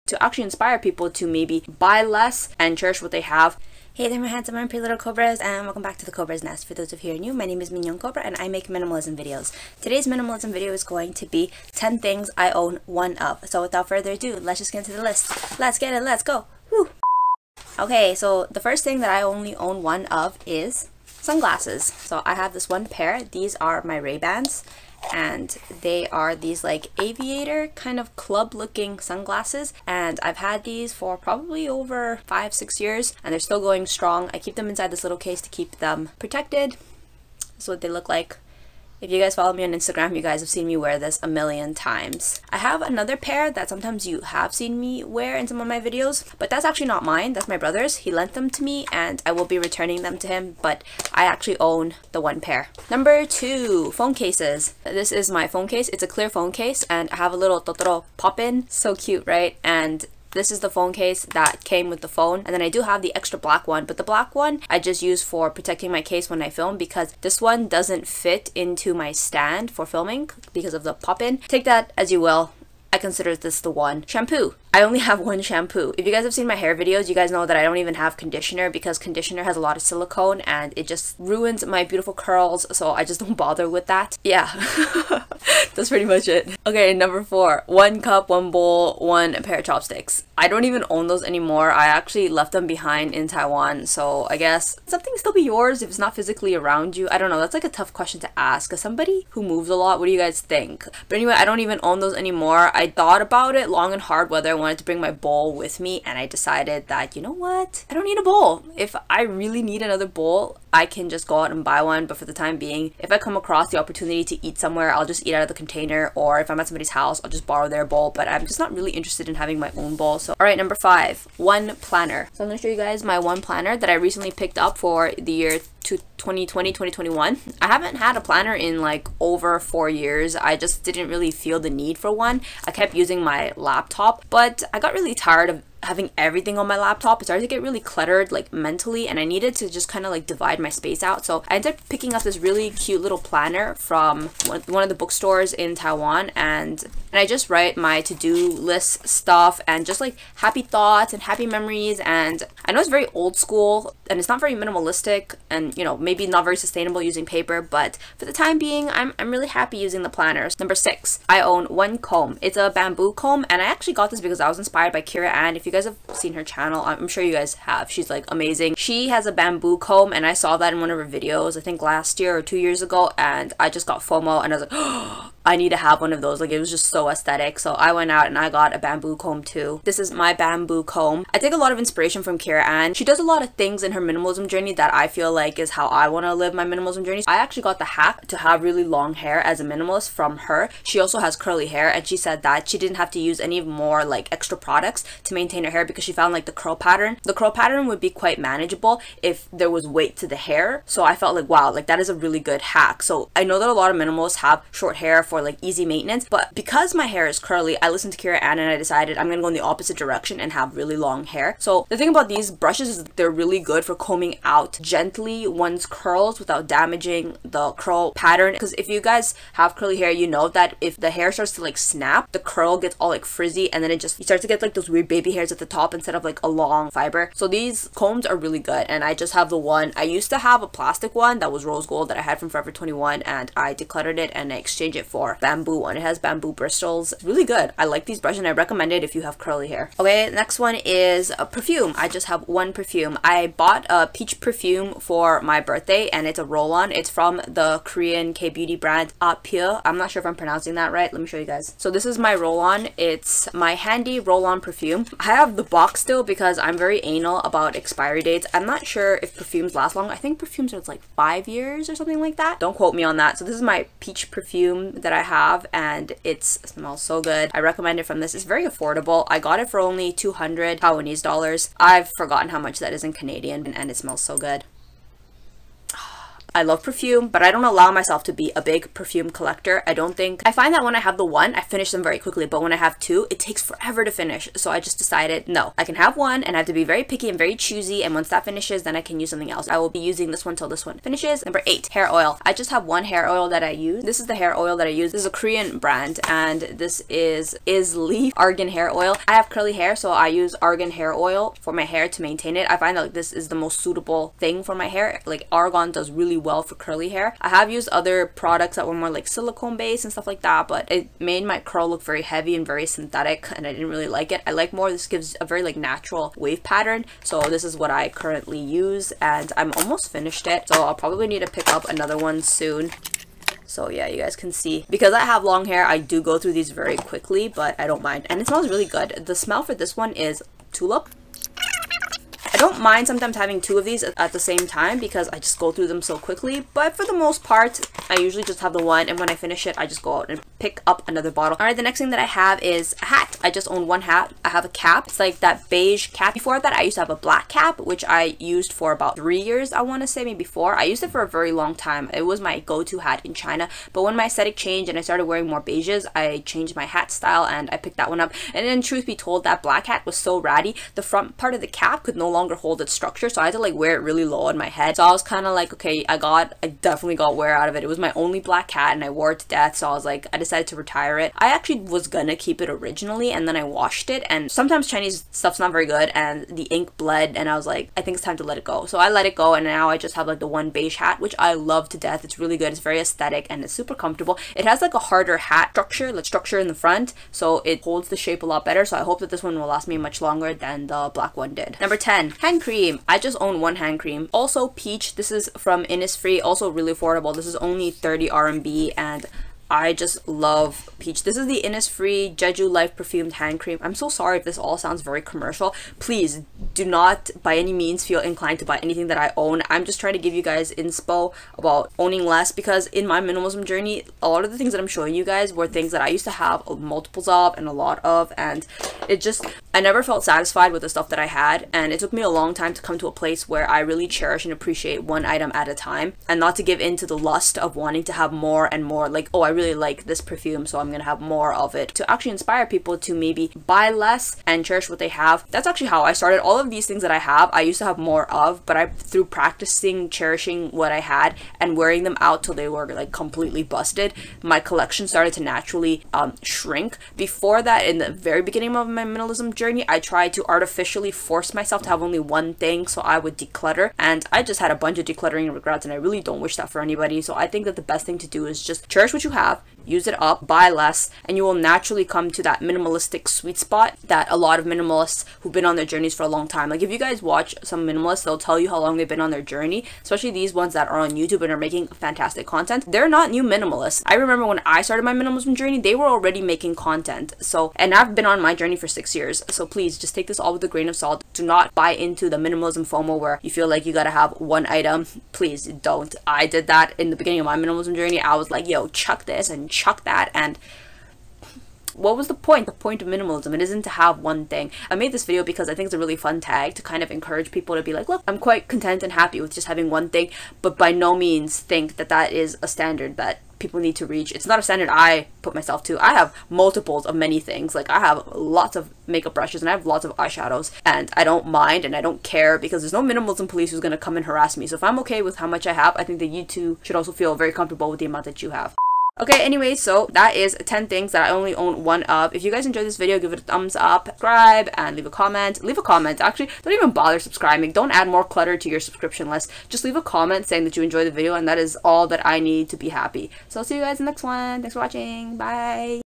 to actually inspire people to maybe buy less and cherish what they have. Hey there, my handsome and pretty little Cobras, and welcome back to the Cobras Nest. For those of you who are new, my name is Mignon Cobra and I make minimalism videos. Today's minimalism video is going to be 10 things I own one of. So without further ado, let's just get into the list. Let's get it, let's go. Woo! Okay, so the first thing that I only own one of is sunglasses. So I have this one pair. These are my Ray-Bans, and they are these like aviator kind of club looking sunglasses, and I've had these for probably over 5-6 years and they're still going strong. I keep them inside this little case to keep them protected. That's what they look like. If you guys follow me on Instagram, you guys have seen me wear this a million times. I have another pair that sometimes you have seen me wear in some of my videos, but that's actually not mine. That's my brother's. He lent them to me and I will be returning them to him, but I actually own the one pair. Number 2, phone cases. This is my phone case. It's a clear phone case and I have a little totoro pop-in. So cute, right? And this is the phone case that came with the phone, and then I do have the extra black one, but the black one I just use for protecting my case when I film because this one doesn't fit into my stand for filming because of the pop-in. Take that as you will. I consider this the one. Shampoo. I only have one shampoo. If you guys have seen my hair videos, you guys know that I don't even have conditioner because conditioner has a lot of silicone and it just ruins my beautiful curls, so I just don't bother with that. Yeah, that's pretty much it. Okay, number 4. 1 cup, 1 bowl, 1 pair of chopsticks. I don't even own those anymore. I actually left them behind in Taiwan, so I guess something still be yours if it's not physically around you. I don't know, that's like a tough question to ask. As somebody who moves a lot, what do you guys think? But anyway, I don't even own those anymore. I thought about it long and hard whether I wanted to bring my bowl with me, and I decided that, you know what? I don't need a bowl. If I really need another bowl, I can just go out and buy one, but for the time being, if I come across the opportunity to eat somewhere, I'll just eat out of the container, or if I'm at somebody's house, I'll just borrow their bowl, but I'm just not really interested in having my own bowl. So, alright, number 5, 1 planner. So I'm going to show you guys my one planner that I recently picked up for the year 2020-2021. I haven't had a planner in like over 4 years. I just didn't really feel the need for one. I kept using my laptop, but I got really tired of having everything on my laptop. It started to get really cluttered like mentally, and I needed to just kind of like divide my space out. So I ended up picking up this really cute little planner from one of the bookstores in Taiwan, and I just write my to-do list stuff and just like happy thoughts and happy memories. And I know it's very old school and it's not very minimalistic and, you know, maybe not very sustainable using paper, but for the time being, I'm really happy using the planners. Number 6, I own 1 comb. It's a bamboo comb, and I actually got this because I was inspired by Kira Ann. If you guys have seen her channel, I'm sure you guys have. She's like amazing. She has a bamboo comb, and I saw that in one of her videos, I think last year or 2 years ago, and I just got FOMO and I was like, oh, I need to have one of those. Like, it was just so aesthetic. So I went out and I got a bamboo comb too. This is my bamboo comb. I take a lot of inspiration from Kira Ann. She does a lot of things in her minimalism journey that I feel like is how I want to live my minimalism journey. I actually got the hack to have really long hair as a minimalist from her. She also has curly hair, and she said that she didn't have to use any more like extra products to maintain her hair because she found like the curl pattern would be quite manageable if there was weight to the hair. So I felt like, wow, like that is a really good hack. So I know that a lot of minimalists have short hair for like easy maintenance, but because my hair is curly, I listened to Kira Ann and I decided I'm gonna go in the opposite direction and have really long hair. So the thing about these brushes is that they're really good for combing out gently one's curls without damaging the curl pattern, because if you guys have curly hair, you know that if the hair starts to like snap, the curl gets all like frizzy, and then you start to get like those weird baby hairs at the top instead of like a long fiber. So these combs are really good, and I just have the one. I used to have a plastic one that was rose gold that I had from Forever 21, and I decluttered it and I exchanged it for bamboo one. It has bamboo bristles. It's really good. I like these brushes and I recommend it if you have curly hair. Okay, next one is a perfume. I just have one perfume. I bought a peach perfume for my birthday, and it's a roll-on. It's from the Korean K-beauty brand Pure. I'm not sure if I'm pronouncing that right. Let me show you guys. So this is my roll-on. It's my handy roll-on perfume. I have the box still because I'm very anal about expiry dates. I'm not sure if perfumes last long. I think perfumes are like 5 years or something like that. Don't quote me on that. So this is my peach perfume that I have, and it smells so good. I recommend it from this. It's very affordable. I got it for only 200 Taiwanese dollars. I've forgotten how much that is in Canadian, and it smells so good. I love perfume, but I don't allow myself to be a big perfume collector. I find that when I have the one, I finish them very quickly, but when I have two, it takes forever to finish. So I just decided, no, I can have one and I have to be very picky and very choosy, and once that finishes, then I can use something else. I will be using this one till this one finishes. Number 8, hair oil. I just have one hair oil that I use. This is the hair oil that I use. This is a Korean brand, and this is Leaf Argan hair oil. I have curly hair, so I use argan hair oil for my hair to maintain it. I find that like this is the most suitable thing for my hair. Like argan does really well for curly hair. I have used other products that were more like silicone based and stuff like that, but it made my curl look very heavy and very synthetic, and I didn't really like it. I like more, this gives a very like natural wave pattern. So this is what I currently use, and I'm almost finished it, so I'll probably need to pick up another one soon. So yeah, you guys can see, because I have long hair, I do go through these very quickly, but I don't mind, and it smells really good. The smell for this one is tulip. I don't mind sometimes having two of these at the same time because I just go through them so quickly, but for the most part, I usually just have the one, and when I finish it, I just go out and pick up another bottle. Alright, the next thing that I have is a hat. I just own one hat. I have a cap. It's like that beige cap. Before that, I used to have a black cap, which I used for about 3 years, I want to say, maybe 4. I used it for a very long time. It was my go-to hat in China, but when my aesthetic changed and I started wearing more beiges, I changed my hat style and I picked that one up. And then truth be told, that black hat was so ratty, the front part of the cap could no longer hold its structure, so I had to like wear it really low on my head. So I was kind of like, okay, I definitely got wear out of it. It was my only black hat and I wore it to death, so I was like, I decided to retire it. I actually was gonna keep it originally, and then I washed it, and sometimes Chinese stuff's not very good and the ink bled, and I was like, I think it's time to let it go. So I let it go, and now I just have like the one beige hat, which I love to death. It's really good. It's very aesthetic and it's super comfortable. It has like a harder hat structure in the front, so it holds the shape a lot better. So I hope that this one will last me much longer than the black one did. Number 10, hand cream. I just own one hand cream. Also peach. This is from Innisfree, also really affordable. This is only 30 RMB, and I just love peach. This is the Innisfree Jeju Life perfumed hand cream. I'm so sorry if this all sounds very commercial. Please do not by any means feel inclined to buy anything that I own. I'm just trying to give you guys inspo about owning less, because in my minimalism journey, a lot of the things that I'm showing you guys were things that I used to have multiples of and a lot of, and it just, I never felt satisfied with the stuff that I had, and it took me a long time to come to a place where I really cherish and appreciate one item at a time, and not to give in to the lust of wanting to have more and more. Like, oh, I really like this perfume, so I'm gonna have more of it. To actually inspire people to maybe buy less and cherish what they have. That's actually how I started. All of these things that I have, I used to have more of, but through practicing cherishing what I had and wearing them out till they were like completely busted, my collection started to naturally shrink. Before that, in the very beginning of my minimalism journey, I tried to artificially force myself to have only one thing, so I would declutter, and I just had a bunch of decluttering regrets, and I really don't wish that for anybody. So I think that the best thing to do is just cherish what you have, use it up, buy less, and you will naturally come to that minimalistic sweet spot that a lot of minimalists who've been on their journeys for a long time. Like if you guys watch some minimalists, they'll tell you how long they've been on their journey, especially these ones that are on YouTube and are making fantastic content. They're not new minimalists. I remember when I started my minimalism journey, they were already making content. So, and I've been on my journey for 6 years. So please just take this all with a grain of salt. Do not buy into the minimalism FOMO where you feel like you gotta have one item. Please don't. I did that in the beginning of my minimalism journey. I was like, yo, chuck this and chuck that, and what was the point? The point of minimalism, it isn't to have one thing. I made this video because I think it's a really fun tag to kind of encourage people to be like, look, I'm quite content and happy with just having one thing, but by no means think that that is a standard that people need to reach. It's not a standard I put myself to. I have multiples of many things. Like I have lots of makeup brushes and I have lots of eyeshadows, and I don't mind and I don't care because there's no minimalism police who's going to come and harass me. So if I'm okay with how much I have, I think that you too should also feel very comfortable with the amount that you have. Okay, anyway, so that is 10 things that I only own one of. If you guys enjoyed this video, give it a thumbs up, subscribe, and leave a comment. Leave a comment. Actually, don't even bother subscribing. Don't add more clutter to your subscription list. Just leave a comment saying that you enjoyed the video, and that is all that I need to be happy. So I'll see you guys in the next one. Thanks for watching. Bye.